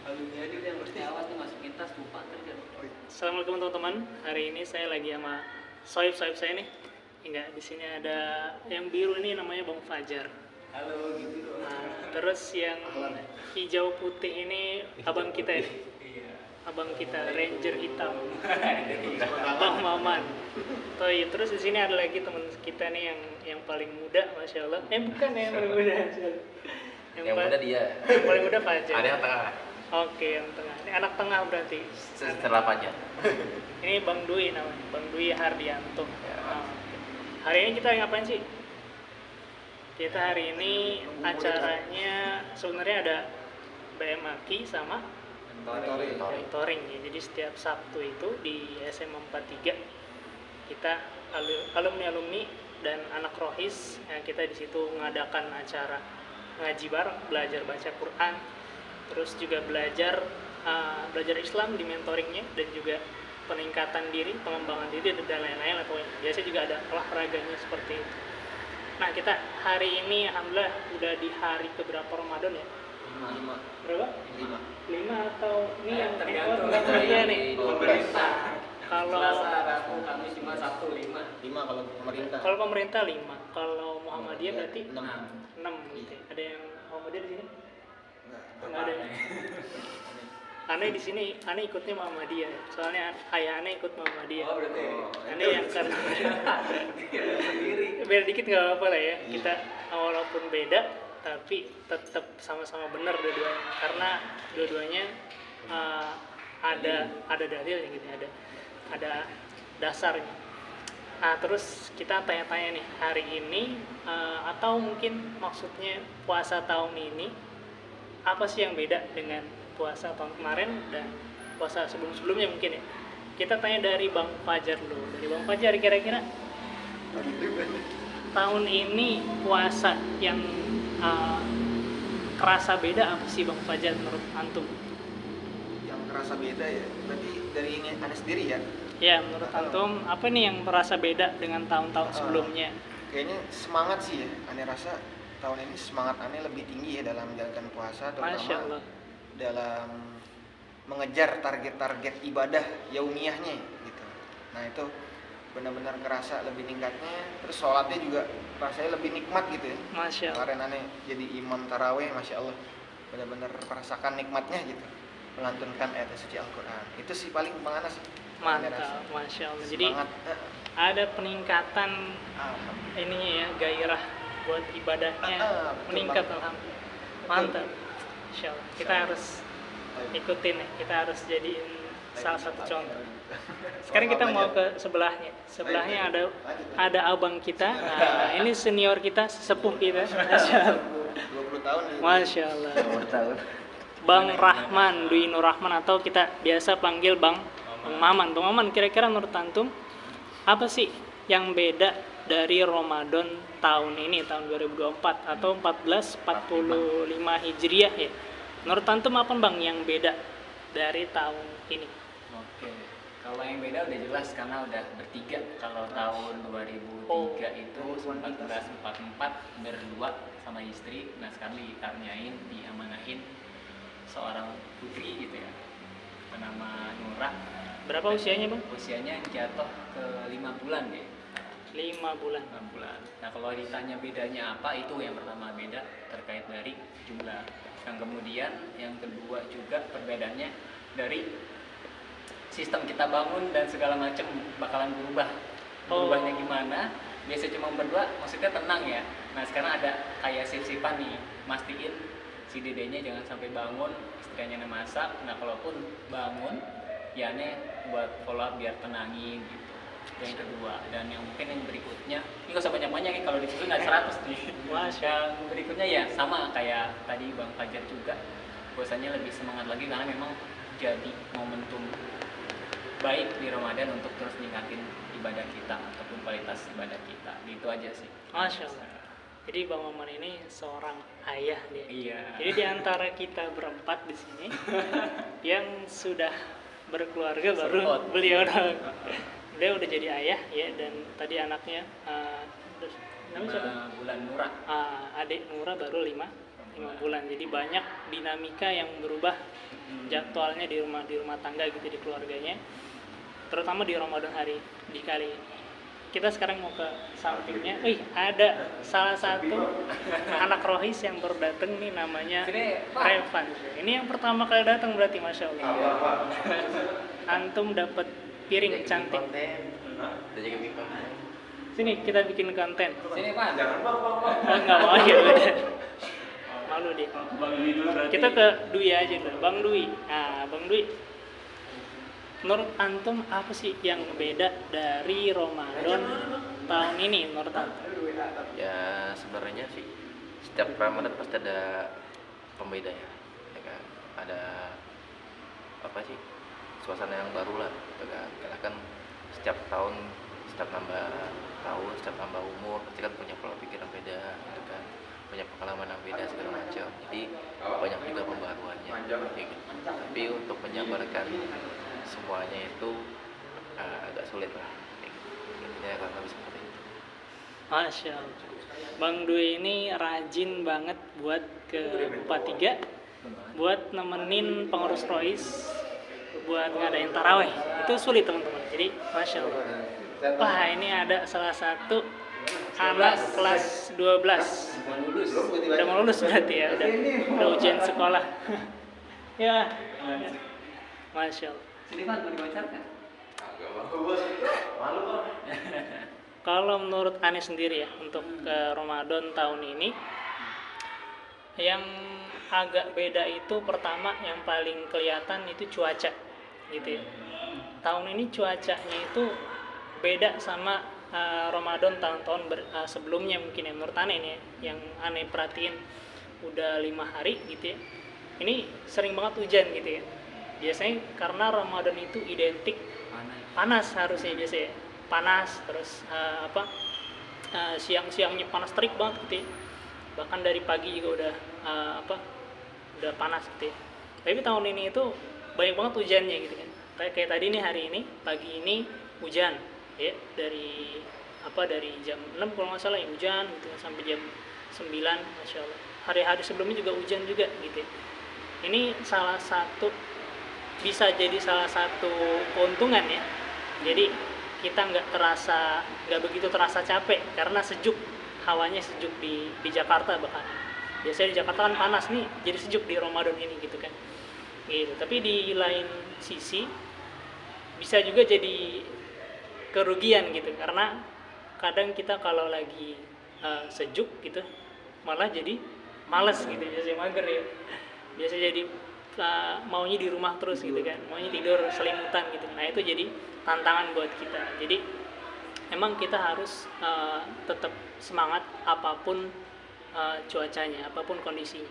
Jadi udah mesti awas nih masukin tas lupa terus. Assalamualaikum teman-teman. Hari ini saya lagi sama soib saya nih. Enggak, di sini ada yang biru ini namanya Bang Fajar. Halo gitu dong. Nah, terus yang hijau putih ini abang kita ya. Iya. Abang kita Ranger hitam. Bang Maman. Oh iya, terus di sini ada lagi teman kita nih yang paling muda, masya Allah. Bukan ya yang paling muda. Yang muda dia. Yang paling muda Fajar. Ada yang tengah. Oke, yang tengah. Ini anak tengah berarti. Setelah Fajar. Ini Bang Dwi namanya, Bang Dwi Hardianto. Ya. Nah, hari ini kita ngapain sih? Kita hari ini acaranya sebenarnya ada BMAKI sama mentoring ya. Jadi setiap Sabtu itu di SMA 43 kita alumni dan anak rohis ya, kita di situ mengadakan acara ngaji bareng, belajar baca Quran, terus juga belajar Islam di mentoringnya dan juga peningkatan diri, pengembangan diri dan lain-lain. Atau biasa juga ada olahraganya seperti itu. Nah, kita hari ini alhamdulillah udah di hari keberapa Ramadan ya? 5. Berapa? 5 atau ini yang tergantung iya nih. pemerintah. Kalau Selasa, Rabu, Kamis, Jumat, Sabtu 5. 5 kalau pemerintah. Kalau pemerintah 5, kalau Muhammadiyah berarti 6. 6 gitu. Ya. Ada yang Muhammadiyah di sini? Enggak. Ada. Aneh di sini, aneh ikutnya Muhammadiyah. Soalnya ayah aneh ikut Muhammadiyah. Oh, berarti. Aneh yang karena Sendiri. beda dikit nggak apa-apa lah ya. Kita walaupun beda, tapi tetap sama-sama benar dua-duanya. Karena dua-duanya ada dalilnya gitu, ada dasarnya. Nah, terus kita tanya-tanya nih hari ini atau mungkin maksudnya puasa tahun ini apa sih yang beda dengan puasa tahun kemarin dan puasa sebelum-sebelumnya mungkin ya. Kita tanya dari Bang Fajar dulu. Dari Bang Fajar kira-kira tahun ini puasa yang kerasa beda apa sih Bang Fajar menurut antum? Yang kerasa beda ya. Berarti dari ini Anda sendiri ya. Ya, menurut antum apa nih yang merasa beda dengan tahun-tahun sebelumnya? Kayaknya semangat sih ya. Anda rasa tahun ini semangat Anda lebih tinggi ya dalam menjalankan puasa, Masya terutama Allah. dalam mengejar target-target ibadah yaumiyahnya gitu. Nah, itu benar-benar kerasa lebih meningkatnya. Terus sholatnya juga rasanya lebih nikmat gitu ya. Masya Allah. Kemarin aneh jadi imam taraweh, masya Allah, benar-benar merasakan nikmatnya gitu, melantunkan ayat suci Al-Quran. Itu sih paling bagaimana sih? Aneh rasa. Mantap, Masya Allah. Jadi Semangat. ada peningkatan Alhamdulillah. ininya ya, gairah buat ibadahnya Betul meningkat banget. alhamdulillah. Mantap. Insya Allah. Kita harus ikutin ya, kita harus jadiin salah satu contoh. Sekarang kita mau ke sebelahnya. Sebelahnya ada abang kita. Nah, ini senior kita, sepuh kita. Masya Allah. 20 tahun nih. Masya Allah. Tahun. Bang Rahman, Dwi Nur Rahman atau kita biasa panggil Bang Maman. Bang Maman, kira-kira menurut antum apa sih yang beda dari Ramadan tahun ini, tahun 2024 atau 1445 Hijriah ya? Menurut antum apa Bang yang beda dari tahun ini? Oke. Kalau yang beda udah jelas karena udah bertiga. Kalau tahun 2003 itu 1444 berdua sama istri. Nah, sekarang dikaruniain, diamanahin seorang putri gitu ya. Bernama Nurah. Berapa usianya Bang? Usianya jatuh ke 5 bulan deh. 5 bulan. 6 bulan. Nah, kalau ditanya bedanya apa, itu yang pertama beda terkait dari jumlah. Yang kemudian yang kedua juga perbedaannya dari sistem kita bangun dan segala macam bakalan berubah. Berubahnya gimana? Biasa cuma berdua, maksudnya tenang ya. Nah, sekarang ada kayak sip-sipan nih, mastiin si dedenya jangan sampai bangun, istrinya masak. Nah, kalaupun bangun, ya nih buat follow up biar tenangin gitu. Yang kedua, dan yang mungkin yang berikutnya ini gak usah banyak-banyak ya, kalau disusun ada 100 nih. Yang berikutnya ya sama kayak tadi Bang Fajar juga, bahwasanya lebih semangat lagi karena memang jadi momentum baik di Ramadan untuk terus ningkatin ibadah kita ataupun kualitas ibadah kita. Gitu aja sih. Masya Allah. Jadi Bang Maman ini seorang ayah dia. Iya. Jadi di antara kita berempat di sini yang sudah berkeluarga baru beliau dia udah jadi ayah ya, dan tadi anaknya namanya siapa? Bulan Nurah. Adik Nura baru 5 bulan. Jadi banyak dinamika yang berubah jadwalnya di rumah tangga gitu, di keluarganya, terutama di Ramadan hari di kali ini. Kita sekarang mau ke sampingnya. Ada salah satu anak rohis yang baru datang nih, namanya Revan. Ini yang pertama kali datang berarti, masya Allah. Antum dapat piring cantik. Udah jaga pipa. Sini kita bikin konten. Sini Pak. Nggak mau ya udah. Malu dia. Kita ke Dwi aja dulu. Bang Dwi. Nah, Bang Dwi, menurut antum apa sih yang beda dari Ramadan tahun ini menurut antum? Ya sebenarnya sih setiap Ramadan pasti ada pembeda ya kan? Ada apa sih, suasana yang baru lah gitu kan. Karena kan setiap tahun, setiap nambah tahun, setiap nambah umur pasti kan punya pola pikir yang beda gitu kan, punya pengalaman yang beda segala macam. Jadi banyak juga pembaruannya gitu. Tapi untuk menyabarkan semuanya itu agak sulit lah intinya, karena bisa seperti itu. Masya Allah. Bang Dwi ini rajin banget buat ke Bupatiga, buat nemenin pengurus rois, buat ngadain taraweh. Itu sulit teman-teman. Jadi Masya Allah. Wah, ini ada salah satu anak kelas 12. Udah mau lulus berarti ya, udah ujian sekolah. Ya, Masya Allah. Sini Pak, mau dibacakan. Kalau menurut Anies sendiri ya, untuk Ramadan tahun ini yang agak beda itu pertama, yang paling kelihatan itu cuaca gitu ya. Tahun ini cuacanya itu beda sama Ramadan tahun-tahun sebelumnya mungkin ya, menurut Ane ini ya, yang Ane perhatiin udah 5 hari gitu ya. Ini sering banget hujan gitu ya. Biasanya karena Ramadan itu identik panas harusnya biasanya, panas terus siang-siangnya panas terik banget gitu ya. Bahkan dari pagi juga udah udah panas gitu ya. Tapi tahun ini itu banyak banget hujannya gitu kan. Kayak tadi nih, hari ini pagi ini hujan ya, dari jam 6 kalau nggak salah ya hujan gitu kan, sampai jam 9, Masya Allah. Hari-hari sebelumnya juga hujan juga gitu ya. Ini bisa jadi salah satu keuntungan ya. Jadi kita nggak begitu terasa capek karena sejuk, hawanya sejuk di Jakarta. Bahkan biasanya di Jakarta kan panas nih, jadi sejuk di Ramadan ini gitu kan gitu. Tapi di lain sisi bisa juga jadi kerugian gitu, karena kadang kita kalau lagi sejuk gitu malah jadi malas gitu, biasanya mager ya, biasa jadi maunya di rumah terus gitu kan, maunya tidur selimutan gitu. Nah itu jadi tantangan buat kita. Jadi emang kita harus tetap semangat apapun cuacanya, apapun kondisinya,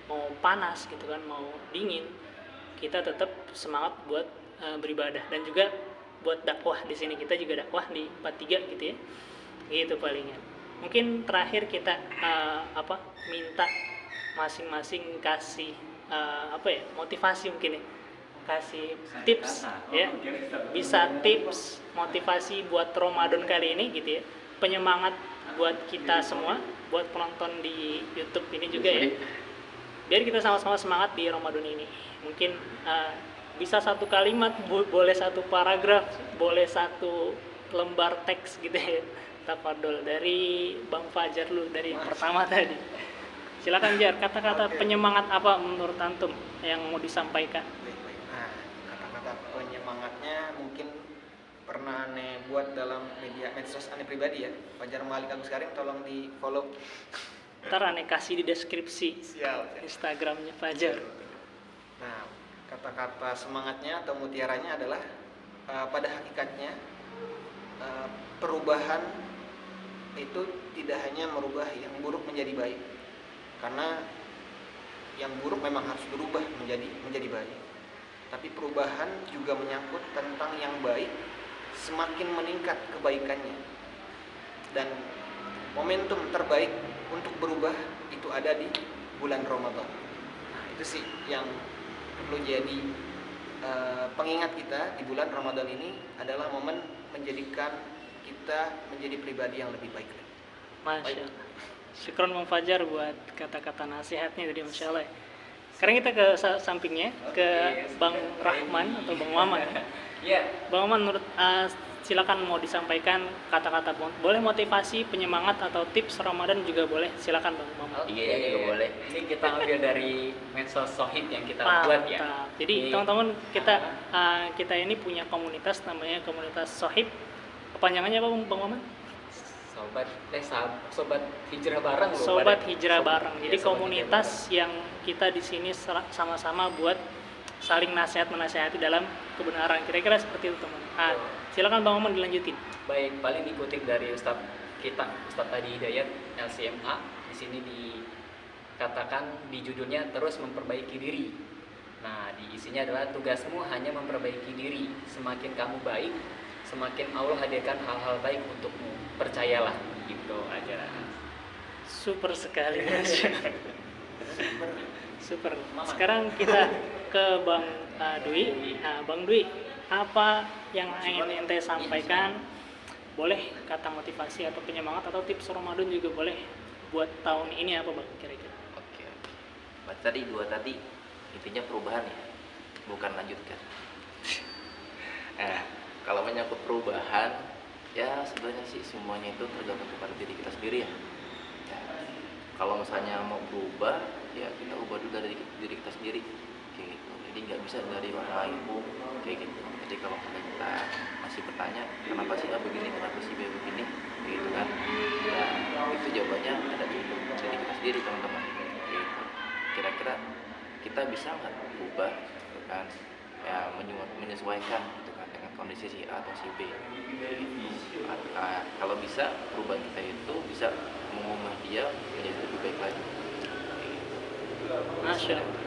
mau panas gitu kan, mau dingin, kita tetap semangat buat beribadah dan juga buat dakwah. Di sini kita juga dakwah di 43 gitu ya, gitu palingan. Mungkin terakhir kita minta masing-masing kasih motivasi mungkin ya, kasih tips ya, bisa tips motivasi buat Ramadan kali ini gitu ya, penyemangat buat kita semua, buat penonton di YouTube ini juga ya, biar kita sama-sama semangat di Ramadan ini. Mungkin bisa satu kalimat, boleh satu paragraf, boleh satu lembar teks gitu ya. Tafadhol dari Bang Fajar dulu, dari yang pertama tadi. Silakan Jar, kata-kata penyemangat apa menurut antum yang mau disampaikan? Baik. Nah, kata-kata penyemangatnya mungkin pernah Ane buat dalam medsos Ane pribadi ya, Fajar Malik Agus Karim, tolong di follow. Ntar Ane kasih di deskripsi. Siap. Instagramnya Fajar. Nah, kata-kata semangatnya atau mutiaranya adalah pada hakikatnya perubahan itu tidak hanya merubah yang buruk menjadi baik, karena yang buruk memang harus berubah menjadi baik. Tapi perubahan juga menyangkut tentang yang baik, semakin meningkat kebaikannya. Dan momentum terbaik untuk berubah itu ada di bulan Ramadan. Nah, itu sih yang perlu jadi pengingat kita di bulan Ramadan ini, adalah momen menjadikan kita menjadi pribadi yang lebih baik. Masya Allah. Syukron Bang Fajar buat kata-kata nasihatnya tadi, Masya Allah. Sekarang kita ke sampingnya, ke Oke, Bang Rahman atau Bang Maman. Iya. Bang Maman, menurut silakan mau disampaikan kata-kata boleh motivasi, penyemangat atau tips Ramadan juga boleh. Silakan Bang Maman. Iya, juga boleh. Ini kita ambil dari medsos Sohib yang kita buat ya. Mantap. Jadi teman-teman, kita ini punya komunitas namanya komunitas Sohib. Kepanjangannya apa Bang Maman? Sobat hijrah bareng loh. Sobat pada. Hijrah Bareng. Jadi Sobat komunitas Hijrah yang kita di sini sama-sama buat saling menasehati dalam kebenaran. Kira-kira seperti itu teman. Silakan Bang Maman dilanjutin. Bareng. Baik, paling dikutip dari Ustadz kita, Ustadz Tadi Hidayat LCMA. Di sini dikatakan di judulnya terus memperbaiki diri. Nah, di isinya adalah tugasmu hanya memperbaiki diri. Semakin kamu baik, semakin Allah hadirkan hal-hal baik untukmu. Percayalah, gitu aja. Super sekali. Super. Sekarang kita ke Bang Dwi. Nah, Bang Dwi, apa yang ingin ente sampaikan? Boleh kata motivasi atau penyemangat atau tips Ramadan juga boleh buat tahun ini apa Bang kira-kira? Oke. Tadi intinya perubahan ya, bukan lanjutkan. Kalau menyangkut perubahan, ya sebenarnya sih semuanya itu tergantung kepada diri kita sendiri ya. Kalau misalnya mau berubah, ya kita ubah dulu dari diri kita sendiri, kayak gitu. Jadi nggak bisa dari orang lain kayak gitu. Jadi kalau kita masih bertanya kenapa sih A begini, kenapa sih B begini, kayak gitu kan? Ya itu jawabannya ada di diri kita sendiri teman-teman. Kayak gitu. Kira-kira kita bisa nggak berubah, gitu kan? Ya menyesuaikan gitu kan dengan kondisi si A atau si B. Kalau bisa perubahan kita itu bisa mengubah dia menjadi lebih baik lagi. Masya Allah.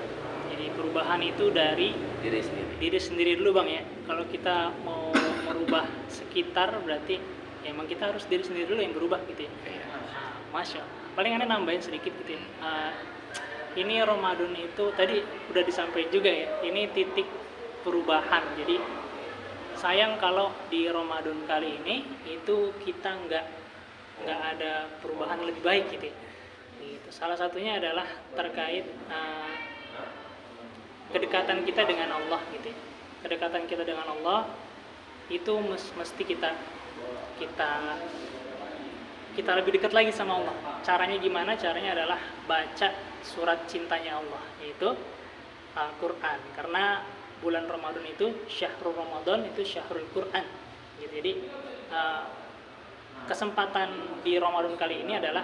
Jadi perubahan itu dari diri sendiri dulu Bang ya. Kalau kita mau merubah sekitar berarti ya emang kita harus diri sendiri dulu yang berubah gitu ya. Masya Allah. Paling aneh nambahin sedikit gitu ya. Ini Ramadan itu tadi udah disampaikan juga ya. Ini titik perubahan. Jadi sayang kalau di Ramadan kali ini itu kita nggak ada perubahan lebih baik gitu ya. Gitu. Salah satunya adalah terkait kedekatan kita dengan Allah gitu ya. Kedekatan kita dengan Allah itu mesti kita lebih dekat lagi sama Allah. Caranya gimana? Caranya adalah baca surat cintanya Allah, yaitu Al-Quran. Karena bulan Ramadan itu Syahrul Ramadan, itu Syahrul Quran gitu. Jadi kesempatan di Ramadan kali ini adalah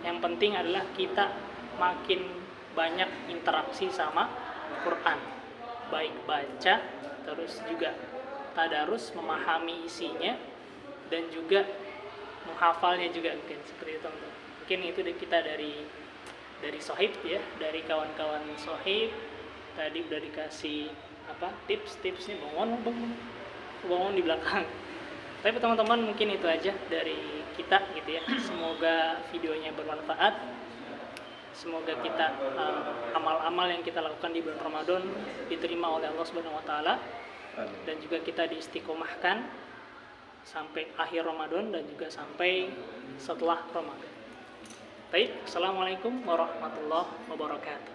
yang penting adalah kita makin banyak interaksi sama Quran, baik baca, terus juga tadarus, memahami isinya, dan juga menghafalnya juga mungkin seperti itu. Mungkin itu kita dari Sohib ya, dari kawan-kawan Sohib tadi udah dikasih tips-tipsnya bangun di belakang. Tapi teman-teman mungkin itu aja dari kita gitu ya. Semoga videonya bermanfaat. Semoga kita amal-amal yang kita lakukan di bulan Ramadan diterima oleh Allah Subhanahu wa taala, dan juga kita diistiqomahkan sampai akhir Ramadan dan juga sampai setelah Ramadan. Baik, assalamualaikum warahmatullahi wabarakatuh.